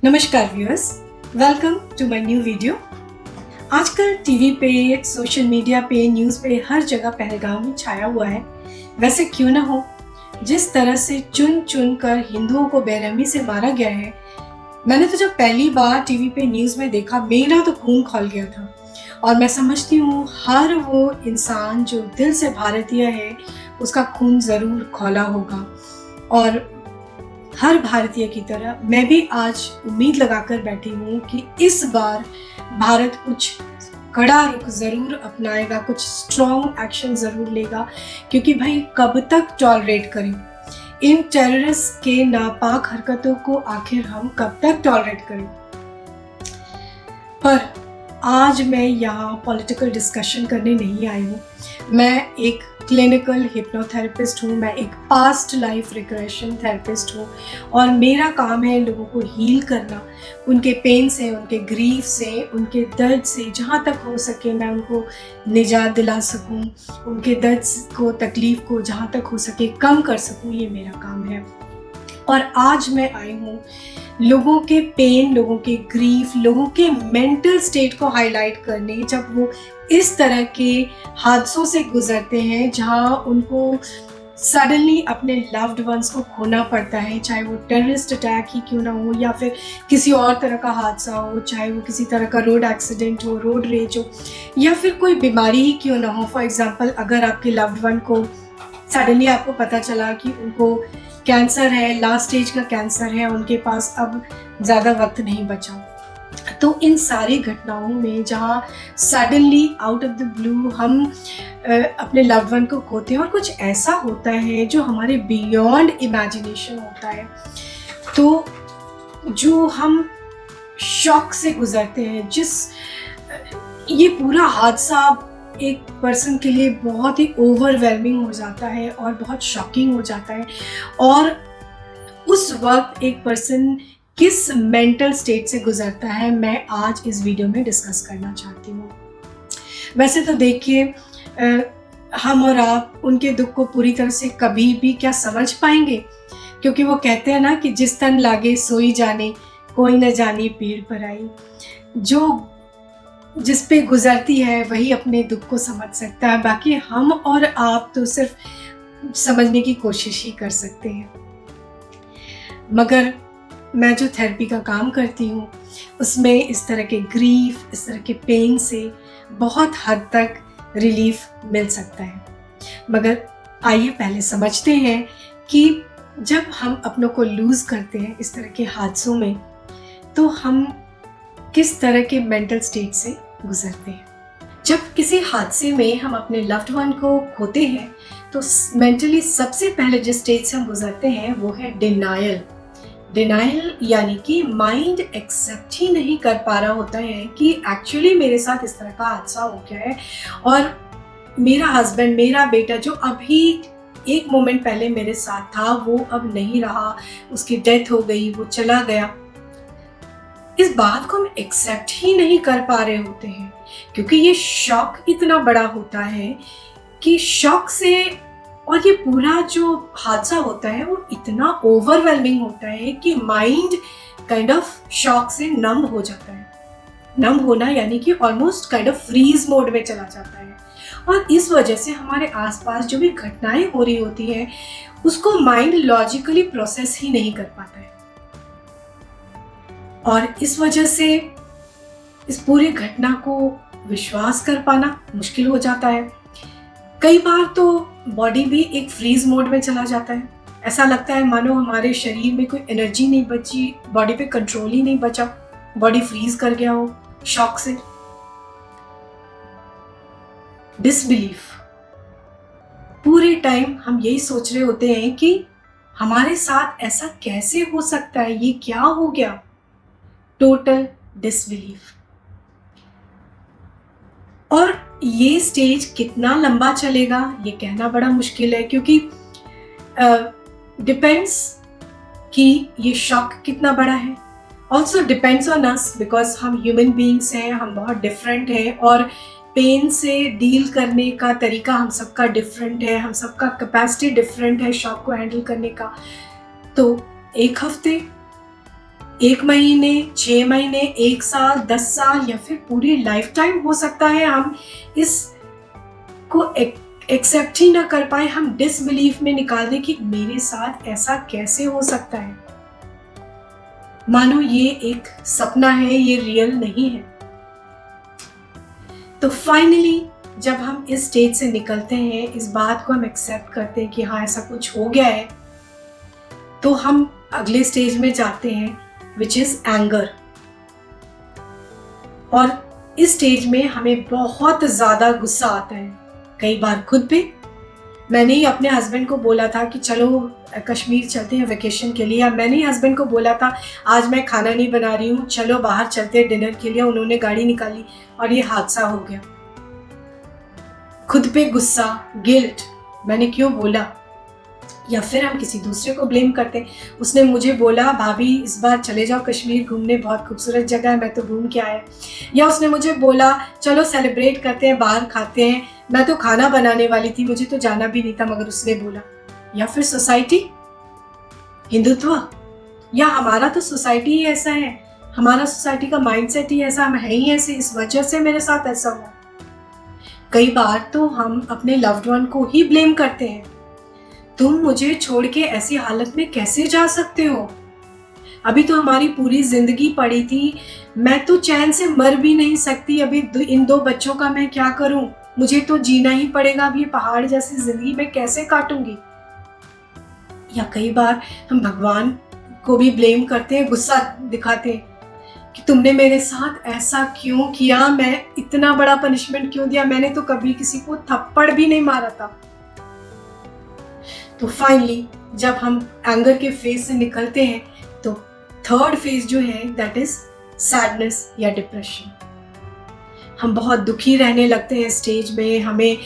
नमस्कार viewers, welcome to my new video. आजकल TV पे, सोशल मीडिया पे, न्यूज़ पे हर जगह पहलगाम ही छाया हुआ है। वैसे क्यों ना हो, जिस तरह से चुन चुन कर हिंदुओं को बेरहमी से मारा गया है, मैंने तो जब पहली बार टीवी पे न्यूज़ में देखा, मेरा तो खून खौल गया था। और मैं समझती हूँ हर वो इंसान जो दिल से भारतीय है, उसका खून ज़रूर खौला होगा। और हर भारतीय की तरह मैं भी आज उम्मीद लगाकर बैठी हूँ कि इस बार भारत कुछ कड़ा रुख ज़रूर अपनाएगा, कुछ स्ट्रॉन्ग एक्शन ज़रूर लेगा। क्योंकि भाई कब तक टॉलरेट करें इन टेररिस्ट के नापाक हरकतों को, आखिर हम कब तक टॉलरेट करें। पर आज मैं यहाँ पॉलिटिकल डिस्कशन करने नहीं आई हूँ। मैं एक क्लिनिकल हिप्नोथेरेपिस्ट हूँ, मैं एक पास्ट लाइफ रिग्रेशन थेरेपिस्ट हूँ और मेरा काम है लोगों को हील करना, उनके पेन से, उनके ग्रीफ से, उनके दर्द से। जहाँ तक हो सके मैं उनको निजात दिला सकूँ, उनके दर्द को, तकलीफ़ को जहाँ तक हो सके कम कर सकूँ, ये मेरा काम है। और आज मैं आई हूँ लोगों के पेन, लोगों के ग्रीफ, लोगों के मेंटल स्टेट को हाईलाइट करने, जब वो इस तरह के हादसों से गुजरते हैं जहाँ उनको सडनली अपने लव्ड वंस को खोना पड़ता है, चाहे वो टेररिस्ट अटैक ही क्यों ना हो या फिर किसी और तरह का हादसा हो, चाहे वो किसी तरह का रोड एक्सीडेंट हो, रोड रेज हो, या फिर कोई बीमारी ही क्यों ना हो। फॉर एग्जांपल, अगर आपके लव्ड वन को सडनली आपको पता चला कि उनको कैंसर है, लास्ट स्टेज का कैंसर है, उनके पास अब ज़्यादा वक्त नहीं बचा, तो इन सारी घटनाओं में जहाँ suddenly out of the blue हम अपने लव्ड वन को खोते हैं और कुछ ऐसा होता है जो हमारे बियॉन्ड इमेजिनेशन होता है, तो जो हम शॉक से गुजरते हैं, ये पूरा हादसा एक पर्सन के लिए बहुत ही ओवरवेलमिंग हो जाता है और बहुत शॉकिंग हो जाता है। और उस वक्त एक पर्सन किस मेंटल स्टेट से गुजरता है, मैं आज इस वीडियो में डिस्कस करना चाहती हूँ। वैसे तो देखिए, हम और आप उनके दुख को पूरी तरह से कभी भी क्या समझ पाएंगे, क्योंकि वो कहते हैं ना कि जिस तन लागे सोई जाने, कोई न जाने पीड़ पर आई। जो जिस पे गुजरती है वही अपने दुख को समझ सकता है, बाकी हम और आप तो सिर्फ समझने की कोशिश ही कर सकते हैं। मगर मैं जो थेरेपी का काम करती हूँ उसमें इस तरह के ग्रीफ, इस तरह के पेन से बहुत हद तक रिलीफ मिल सकता है। मगर आइए पहले समझते हैं कि जब हम अपनों को लूज़ करते हैं इस तरह के हादसों में, तो हम किस तरह के मेंटल स्टेट से गुजरते हैं। जब किसी हादसे में हम अपने लव्ड वन को खोते हैं तो मेंटली सबसे पहले जिस स्टेज से हम गुजरते हैं वो है डिनायल। यानी कि माइंड एक्सेप्ट ही नहीं कर पा रहा होता है कि एक्चुअली मेरे साथ इस तरह का हादसा हो गया है और मेरा हस्बैंड, मेरा बेटा जो अभी एक मोमेंट पहले मेरे साथ था, वो अब नहीं रहा, उसकी डेथ हो गई, वो चला गया। इस बात को हम एक्सेप्ट ही नहीं कर पा रहे होते हैं, क्योंकि ये शॉक इतना बड़ा होता है कि शॉक से, और ये पूरा जो हादसा होता है वो इतना ओवरवेलमिंग होता है कि माइंड काइंड ऑफ शॉक से नम हो जाता है। नम होना यानी कि almost kind of freeze mode में चला जाता है, और इस वजह से हमारे आसपास जो भी घटनाएं हो रही होती हैं उसको माइंड लॉजिकली प्रोसेस ही नहीं कर पाता है, और इस वजह से इस पूरी घटना को विश्वास कर पाना मुश्किल हो जाता है। कई बार तो बॉडी भी एक फ्रीज मोड में चला जाता है। ऐसा लगता है मानो हमारे शरीर में कोई एनर्जी नहीं बची, बॉडी पे कंट्रोल ही नहीं बचा, बॉडी फ्रीज कर गया हो शॉक से। डिसबिलीफ, पूरे टाइम हम यही सोच रहे होते हैं कि हमारे साथ ऐसा कैसे हो सकता है, ये क्या हो गया। Total disbelief. और ये स्टेज कितना लंबा चलेगा ये कहना बड़ा मुश्किल है, क्योंकि डिपेंड्स कि ये शॉक कितना बड़ा है। Also depends on us, because हम ह्यूमन बीइंग्स हैं, हम बहुत डिफरेंट हैं और पेन से डील करने का तरीका हम सबका डिफरेंट है, हम सबका कैपेसिटी डिफरेंट है शॉक को हैंडल करने का। तो एक हफ्ते, 1 महीने, 6 महीने, 1 साल, 10 साल या फिर पूरी लाइफ टाइम हो सकता है हम इस को एक्सेप्ट ही ना कर पाए, हम डिसबिलीफ में निकाल दें कि मेरे साथ ऐसा कैसे हो सकता है, मानो ये एक सपना है, ये रियल नहीं है। तो फाइनली जब हम इस स्टेज से निकलते हैं, इस बात को हम एक्सेप्ट करते हैं कि हाँ ऐसा कुछ हो गया है, तो हम अगले स्टेज में जाते हैं विच इज एंगर। और इस स्टेज में हमें बहुत ज़्यादा गुस्सा आता है, कई बार खुद पे। मैंने ही अपने हस्बैंड को बोला था कि चलो कश्मीर चलते हैं वेकेशन के लिए, या मैंने ही हस्बैंड को बोला था आज मैं खाना नहीं बना रही हूँ, चलो बाहर चलते हैं डिनर के लिए। उन्होंने गाड़ी निकाली और ये हादसा हो गया। खुद पे गुस्सा, गिल्ट, मैंने क्यों बोला, या फिर हम किसी दूसरे को ब्लेम करते। उसने मुझे बोला भाभी इस बार चले जाओ कश्मीर घूमने, बहुत खूबसूरत जगह है, मैं तो घूम के आया। या उसने मुझे बोला चलो सेलिब्रेट करते हैं, बाहर खाते हैं, मैं तो खाना बनाने वाली थी, मुझे तो जाना भी नहीं था मगर उसने बोला। या फिर सोसाइटी, हिंदुत्व, या हमारा तो सोसाइटी ही ऐसा है, हमारा सोसाइटी का माइंडसेट ही ऐसा, हम है ही ऐसे, इस वजह से मेरे साथ ऐसा हुआ। कई बार तो हम अपने लव्ड वन को ही ब्लेम करते हैं, तुम मुझे छोड़ के ऐसी हालत में कैसे जा सकते हो, अभी तो हमारी पूरी जिंदगी पड़ी थी, मैं तो चैन से मर भी नहीं सकती, अभी इन 2 बच्चों का मैं क्या करूं, मुझे तो जीना ही पड़ेगा, अब ये पहाड़ जैसी जिंदगी मैं कैसे काटूंगी। या कई बार हम भगवान को भी ब्लेम करते हैं, गुस्सा दिखाते हैं कि तुमने मेरे साथ ऐसा क्यों किया, मैं इतना बड़ा पनिशमेंट क्यों दिया, मैंने तो कभी किसी को थप्पड़ भी नहीं मारा था। तो फाइनली जब हम एंगर के फेज से निकलते हैं तो थर्ड फेज जो है दैट इज सैडनेस या डिप्रेशन। हम बहुत दुखी रहने लगते हैं स्टेज में, हमें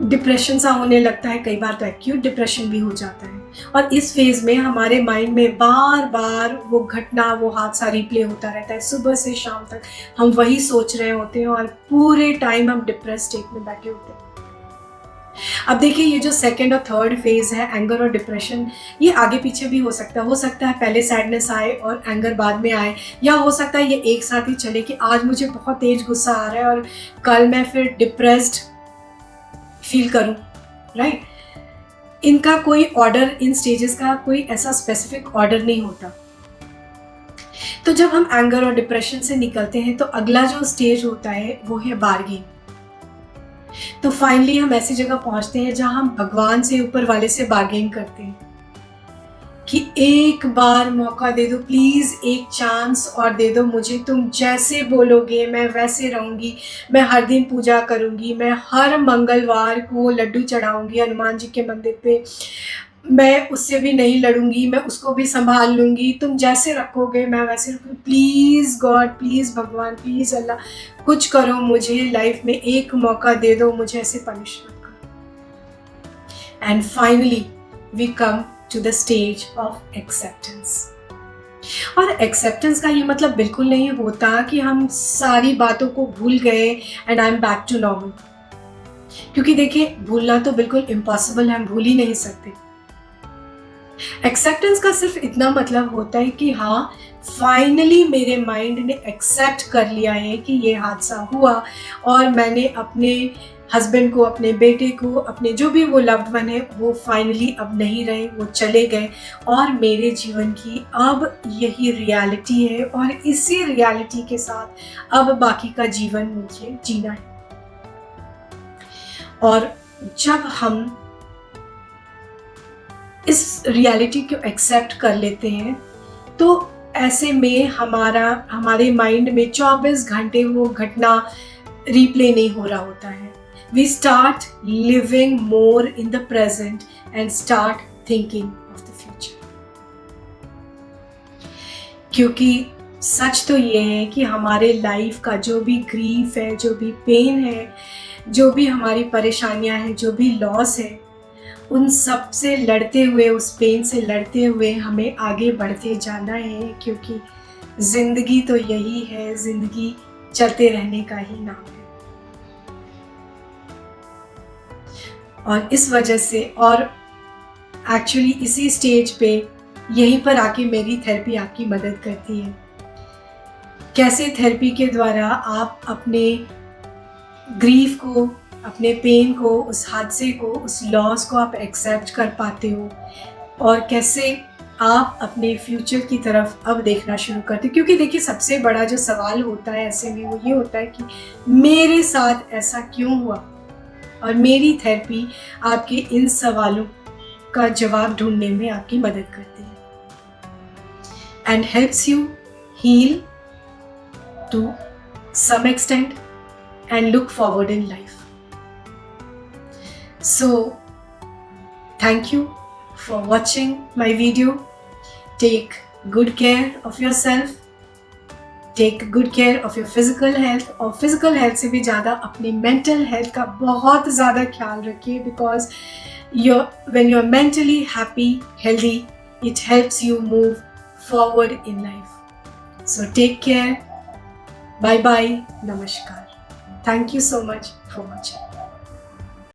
डिप्रेशन सा होने लगता है, कई बार तो एक्यूट डिप्रेशन भी हो जाता है। और इस फेज में हमारे माइंड में बार बार वो घटना, वो हादसा रिप्ले होता रहता है, सुबह से शाम तक हम वही सोच रहे होते हैं और पूरे टाइम हम डिप्रेस स्टेट में बैठे होते हैं। अब देखिए ये जो सेकेंड और थर्ड फेज है एंगर और डिप्रेशन, ये आगे पीछे भी हो सकता है पहले सैडनेस आए और एंगर बाद में आए, या हो सकता है ये एक साथ ही चले कि आज मुझे बहुत तेज गुस्सा आ रहा है और कल मैं फिर डिप्रेस्ड फील करूं, राइट। इनका कोई ऑर्डर, इन स्टेजेस का कोई ऐसा स्पेसिफिक ऑर्डर नहीं होता। तो जब हम एंगर और डिप्रेशन से निकलते हैं तो अगला जो स्टेज होता है वो है बार्गेन। तो फाइनली हम ऐसी जगह पहुंचते हैं जहां हम भगवान से, ऊपर वाले से बार्गेन करते हैं कि एक बार मौका दे दो प्लीज, एक चांस और दे दो मुझे, तुम जैसे बोलोगे मैं वैसे रहूंगी, मैं हर दिन पूजा करूंगी, मैं हर मंगलवार को लड्डू चढ़ाऊंगी हनुमान जी के मंदिर पे, मैं उससे भी नहीं लड़ूंगी, मैं उसको भी संभाल लूंगी, तुम जैसे रखोगे मैं वैसे रखूंगी, प्लीज़ गॉड, प्लीज़ भगवान, प्लीज़ अल्लाह, कुछ करो, मुझे लाइफ में एक मौका दे दो, मुझे ऐसे पनिश मत करो। And finally we come to the stage of acceptance. और एक्सेप्टेंस का ये मतलब बिल्कुल नहीं होता कि हम सारी बातों को भूल गए and I am back to normal, क्योंकि देखिए भूलना तो बिल्कुल इम्पॉसिबल है, हम भूल ही नहीं सकते। एक्सेप्टेंस का सिर्फ इतना मतलब होता है कि हाँ फाइनली मेरे माइंड ने एक्सेप्ट कर लिया है कि ये हादसा हुआ और मैंने अपने हस्बैंड को, अपने बेटे को, अपने जो भी वो लव्ड वन है वो फाइनली अब नहीं रहे, वो चले गए और मेरे जीवन की अब यही रियलिटी है और इसी रियलिटी के साथ अब बाकी का जीवन मुझे जीना है। और जब हम इस रियलिटी को एक्सेप्ट कर लेते हैं तो ऐसे में हमारे माइंड में 24 घंटे वो घटना रिप्ले नहीं हो रहा होता है। We start living more in the present and start thinking of the future. क्योंकि सच तो ये है कि हमारे लाइफ का जो भी ग्रीफ है, जो भी पेन है, जो भी हमारी परेशानियां हैं, जो भी लॉस है, उन सब से लड़ते हुए, उस पेन से लड़ते हुए हमें आगे बढ़ते जाना है, क्योंकि ज़िंदगी तो यही है, ज़िंदगी चलते रहने का ही नाम है। और इस वजह से, और एक्चुअली इसी स्टेज पे यहीं पर आके मेरी थेरेपी आपकी मदद करती है। कैसे थेरेपी के द्वारा आप अपने ग्रीफ को, अपने पेन को, उस हादसे को, उस लॉस को आप एक्सेप्ट कर पाते हो, और कैसे आप अपने फ्यूचर की तरफ अब देखना शुरू करते हो। क्योंकि देखिए, सबसे बड़ा जो सवाल होता है ऐसे में वो ये होता है कि मेरे साथ ऐसा क्यों हुआ, और मेरी थेरेपी आपके इन सवालों का जवाब ढूंढने में आपकी मदद करती है and helps you heal to some extent and look forward in life. So, thank you for watching my video. Take good care of yourself. Take good care of your physical health, और physical health से भी ज़्यादा अपनी mental health का बहुत ज़्यादा ख्याल रखिए, because when you're mentally happy, healthy, it helps you move forward in life. So take care. Bye bye. Namaskar. Thank you so much for watching.